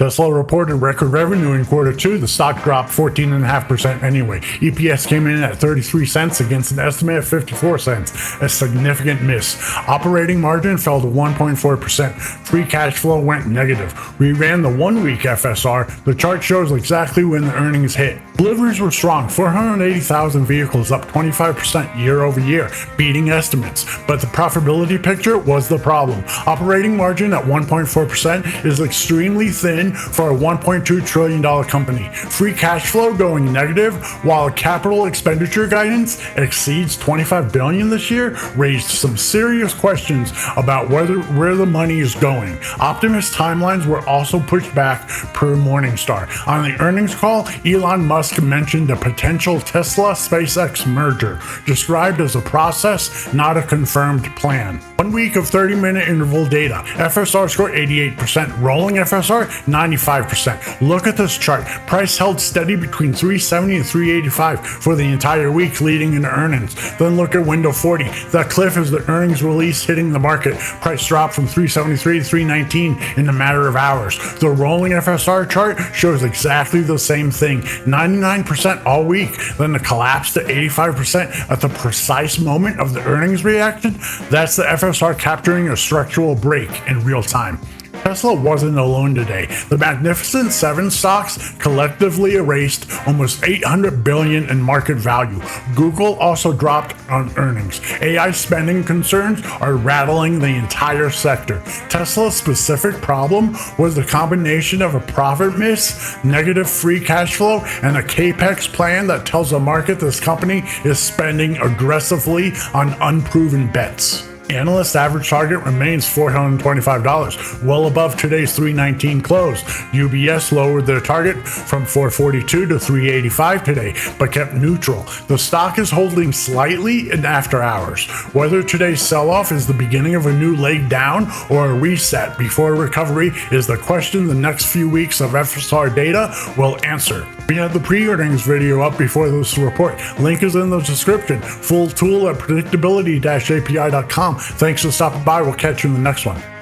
Tesla reported record revenue in quarter two. The stock dropped 14.5% anyway. EPS came in at 33 cents against an estimate of 54 cents, a significant miss. Operating margin fell to 1.4%. Free cash flow went negative. We ran the 1-week FSR. The chart shows exactly when the earnings hit. Deliveries were strong, 480,000 vehicles, up 25% year over year, beating estimates. But the profitability picture was the problem. Operating margin at 1.4% is extremely thin for a $1.2 trillion company. Free cash flow going negative, while capital expenditure guidance exceeds $25 billion this year, raised some serious questions about where the money is going. Optimus timelines were also pushed back per Morningstar. On the earnings call, Elon Musk mentioned a potential Tesla-SpaceX merger, described as a process, not a confirmed plan. 1 week of 30-minute interval data. FSR score 88%, rolling FSR 95%. Look at this chart. Price held steady between 370 and 385 for the entire week leading into earnings. Then look at window 40. The cliff is the earnings release hitting the market. Price dropped from 373 to 319 in a matter of hours. The rolling FSR chart shows exactly the same thing. 99% all week, then the collapse to 85% at the precise moment of the earnings reaction. That's the FSR capturing a structural break in real time. Tesla wasn't alone today. The Magnificent Seven stocks collectively erased almost $800 billion in market value. Google also dropped on earnings. AI spending concerns are rattling the entire sector. Tesla's specific problem was the combination of a profit miss, negative free cash flow, and a Capex plan that tells the market this company is spending aggressively on unproven bets. Analyst average target remains $425, well above today's $319 close. UBS lowered their target from $442 to $385 today, but kept neutral. The stock is holding slightly in after hours. Whether today's sell-off is the beginning of a new leg down or a reset before recovery is the question the next few weeks of FSR data will answer. We had the pre-earnings video up before this report. Link is in the description. Full tool at predictability-api.com. Thanks for stopping by. We'll catch you in the next one.